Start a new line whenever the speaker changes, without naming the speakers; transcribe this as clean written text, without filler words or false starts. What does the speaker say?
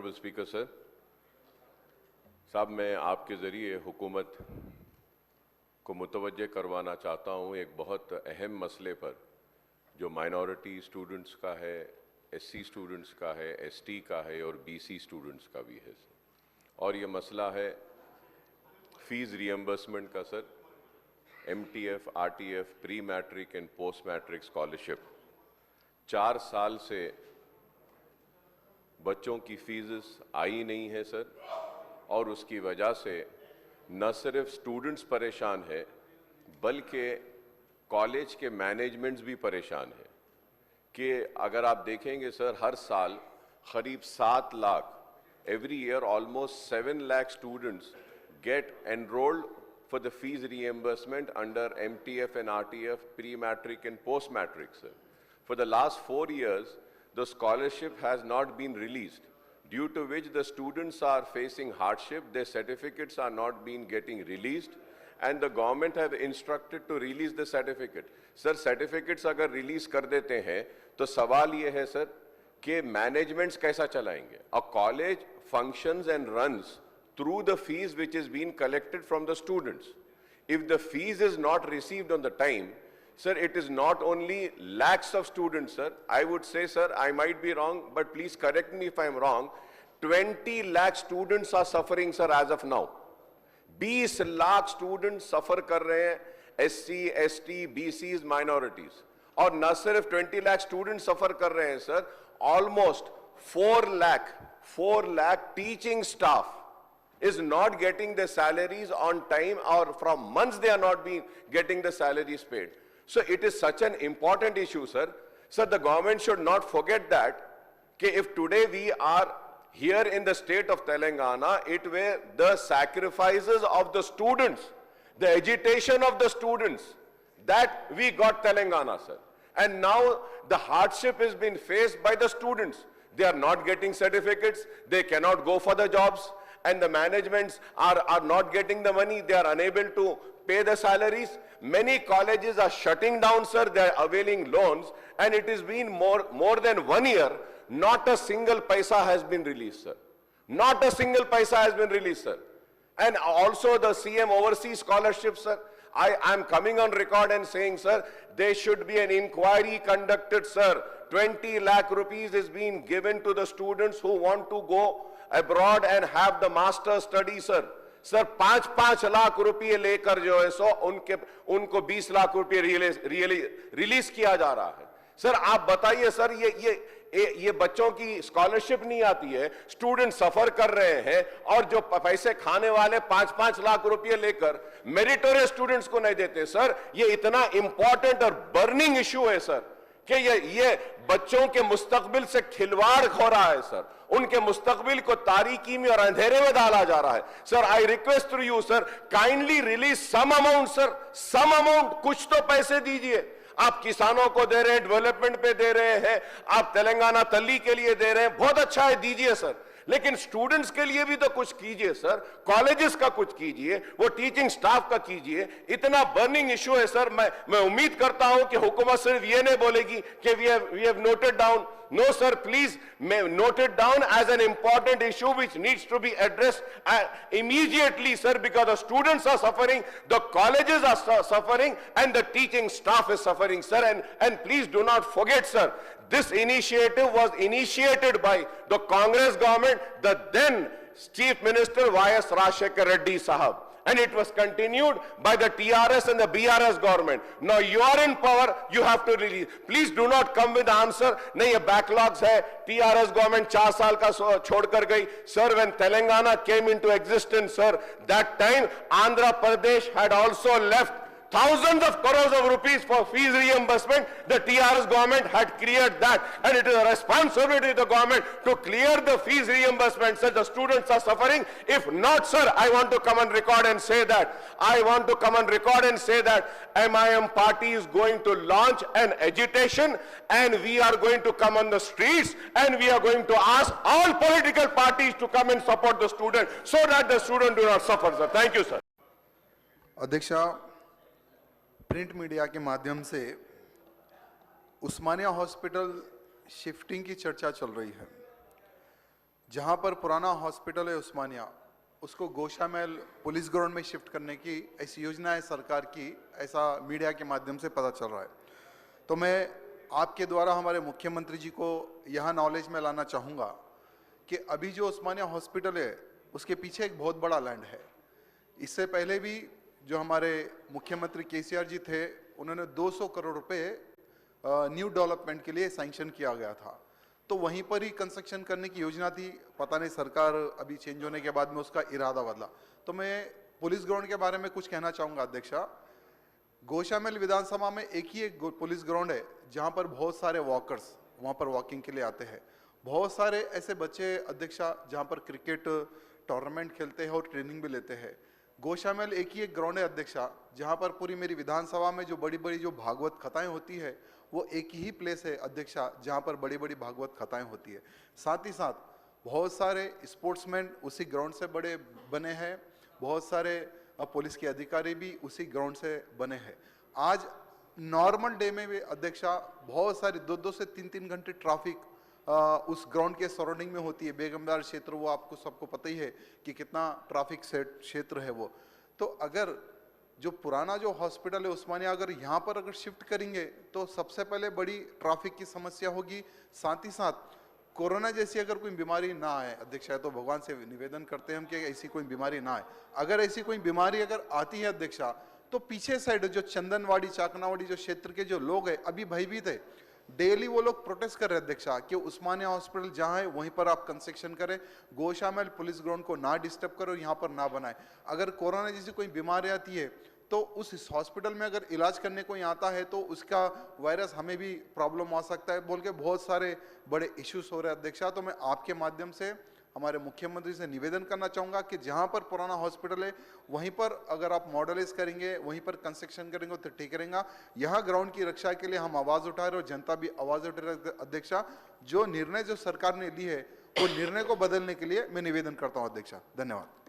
Honourable speaker sir, साहब मैं आपके ज़रिए हुकूमत को मुतवज्जे करवाना चाहता हूँ एक बहुत अहम मसले पर जो माइनॉरिटी स्टूडेंट्स का है, एससी स्टूडेंट्स का है, एसटी का है और बीसी स्टूडेंट्स का भी है सर। और ये मसला है फीस रियम्बर्समेंट का sir. MTF, RTF, pre matric and post matric scholarship 4 साल से बच्चों की फीस आई नहीं है सर, और उसकी वजह से न सिर्फ स्टूडेंट्स परेशान है बल्कि कॉलेज के मैनेजमेंट्स भी परेशान है कि अगर आप देखेंगे सर, हर साल करीब 7 lakh, every year almost 7 lakh students get enrolled for the fees reimbursement under MTF and RTF, pre-matric and post-matric, sir. For the last 4 years, the scholarship has not been released, due to which the students are facing hardship, their certificates are not being getting released, and the government have instructed to release the certificate. Sir, certificates अगर release कर देते हैं, तो सवाल ये है sir, कि managements कैसा चलाएंगे? A college functions and runs through the fees which is being collected from the students. If the fees is not received on the time, sir, it is not only lakhs of students, sir. I would say, sir, I might be wrong, but please correct me if I am wrong. 20 lakh students are suffering, sir, as of now. 20 lakh students suffer कर रहे हैं, SC, ST, BCs, minorities. और न सिर्फ 20 lakh students suffer कर रहे हैं, sir, almost 4 lakh teaching staff is not getting the salaries on time, or from months they are not being getting the salaries paid. So it is such an important issue, sir. Sir, the government should not forget that, if today we are here in the state of Telangana, it were the sacrifices of the students, the agitation of the students, that we got Telangana, sir. And now the hardship has been faced by the students. They are not getting certificates, they cannot go for the jobs, and the managements are not getting the money, they are unable to pay the salaries. Many colleges are shutting down, sir, they are availing loans, and it has been more than 1 year, not a single paisa has been released, sir. Not a single paisa has been released, sir. And also the CM overseas scholarships, sir. I am coming on record and saying, sir, there should be an inquiry conducted, sir. 20 lakh rupees is being given to the students who want to go abroad and have the master study, sir. Sir, 5 lakh रुपये लेकर जो है सो उनको 20 लाख रुपये release किया जा रहा है। सर आप बताइए सर, ये बच्चों की स्कॉलरशिप नहीं आती है, स्टूडेंट सफर कर रहे हैं, और जो पैसे खाने वाले 5 लाख रुपये लेकर मेरिटोरियस स्टूडेंट्स को नहीं देते। सर ये इतना इंपॉर्टेंट और बर्निंग इशू है सर, कि ये बच्चों के मुस्तकबिल से खिलवाड़ हो रहा है सर, उनके मुस्तकबिल को तारीकी में और अंधेरे में डाला जा रहा है। Sir I request to you sir, kindly release some amount sir, some amount, कुछ तो पैसे दीजिए। आप किसानों को दे रहे हैं, डेवलपमेंट पे दे रहे हैं, आप तेलंगाना तल्ली के लिए दे रहे हैं, बहुत अच्छा है, दीजिए सर, लेकिन स्टूडेंट्स के लिए भी तो कुछ कीजिए सर, कॉलेजेस का कुछ कीजिए, वो टीचिंग स्टाफ का कीजिए। इतना बर्निंग इशू है सर, मैं उम्मीद करता हूं कि हुकूमत सिर्फ ये नहीं बोलेगी कि we have noted down. No sir, please note it down as an important issue which needs to be addressed immediately, sir, because the students are suffering, the colleges are suffering, and the teaching staff is suffering, sir. And please do not forget, sir, this initiative was initiated by the Congress government, the then Chief Minister Y.S. Rajshekhar Reddy Sahab. And it was continued by the TRS and the BRS government. Now you are in power, you have to release. Please do not come with the answer, nahi ye backlogs hai, TRS government 4 saal ka chhod kar gayi. Sir, when Telangana came into existence, sir, that time Andhra Pradesh had also left thousands of crores of rupees for fees reimbursement. The TRS government had cleared that, and it is a responsibility of the government to clear the fees reimbursement, sir. The students are suffering. If not, sir, I want to come on record and say that. MIM party is going to launch an agitation, and we are going to come on the streets, and we are going to ask all political parties to come and support the student, so that the student do not suffer, sir. Thank you, sir.
अध्यक्षा, print media के माध्यम से उस्मानिया hospital shifting की चर्चा चल रही है। जहां पर पुराना हॉस्पिटल है उस्मानिया, उसको गोशामहल पुलिस ग्राउंड में शिफ्ट करने की ऐसी योजना है सरकार की, ऐसा मीडिया के माध्यम से पता चल रहा है। तो मैं आपके द्वारा हमारे मुख्यमंत्री जी को यहाँ नॉलेज में लाना चाहूँगा कि अभी जो उस्मानिया हॉस्पिटल है उसके पीछे एक बहुत बड़ा लैंड है। इससे पहले भी जो हमारे मुख्यमंत्री केसीआर जी थे, उन्होंने 200 करोड़ रुपए न्यू डेवलपमेंट के लिए सैंक्शन किया गया था, तो वहीं पर ही कंस्ट्रक्शन करने की योजना थी। पता नहीं सरकार अभी चेंज होने के बाद में उसका इरादा बदला। तो मैं पुलिस ग्राउंड के बारे में कुछ कहना चाहूँगा अध्यक्षा। गोशामहल विधानसभा में एक ही एक पुलिस ग्राउंड है जहाँ पर बहुत सारे वॉकर्स वहाँ पर वॉकिंग के लिए आते हैं। बहुत सारे ऐसे बच्चे अध्यक्षा जहाँ पर क्रिकेट टूर्नामेंट खेलते हैं और ट्रेनिंग भी लेते हैं। गोशामहल एक ही एक ग्राउंड है अध्यक्षा जहाँ पर पूरी मेरी विधानसभा में जो बड़ी बड़ी जो भागवत कथाएं होती है वो एक ही प्लेस है अध्यक्षा जहाँ पर बड़ी बड़ी भागवत कथाएं होती है। साथ ही साथ बहुत सारे स्पोर्ट्समैन उसी ग्राउंड से बड़े बने हैं, बहुत सारे पुलिस के अधिकारी भी उसी ग्राउंड से बने हैं। आज नॉर्मल डे में भी अध्यक्षा बहुत सारी 2-2 से 3-3 घंटे ट्रैफिक उस ग्राउंड के सराउंडिंग में होती है। बेगमबार क्षेत्र वो आपको सबको पता ही है कि कितना ट्रैफिक क्षेत्र है वो। तो अगर जो पुराना जो हॉस्पिटल है उस्मानिया अगर यहाँ पर अगर शिफ्ट करेंगे तो सबसे पहले बड़ी ट्रैफिक की समस्या होगी। साथ ही साथ कोरोना जैसी अगर कोई बीमारी ना आए अध्यक्षा, तो भगवान से निवेदन करते हैं हम कि ऐसी कोई बीमारी ना आए। अगर ऐसी कोई बीमारी अगर आती है अध्यक्षा, तो पीछे साइड जो चंदनवाड़ी चाकनावाड़ी जो क्षेत्र के जो लोग हैं अभी भयभीत है। डेली वो लोग प्रोटेस्ट कर रहे हैं अध्यक्षा कि उस्मानिया हॉस्पिटल जहां है वहीं पर आप कंस्ट्रक्शन करें, गोशामहल पुलिस ग्राउंड को ना डिस्टर्ब करो, यहाँ पर ना बनाए। अगर कोरोना जैसी कोई बीमारी आती है तो उस हॉस्पिटल में अगर इलाज करने कोई आता है तो उसका वायरस हमें भी प्रॉब्लम आ सकता है बोल के बहुत सारे बड़े इश्यूज हो रहे हैं अध्यक्षा। तो मैं आपके माध्यम से हमारे मुख्यमंत्री से निवेदन करना चाहूँगा कि जहाँ पर पुराना हॉस्पिटल है वहीं पर अगर आप मॉडलाइज करेंगे, वहीं पर कंस्ट्रक्शन करेंगे तो ठीक रहेगा। यहाँ ग्राउंड की रक्षा के लिए हम आवाज़ उठा रहे और जनता भी आवाज़ उठा रही है अध्यक्षा। जो निर्णय जो सरकार ने ली है वो निर्णय को बदलने के लिए मैं निवेदन करता हूँ अध्यक्षा। धन्यवाद।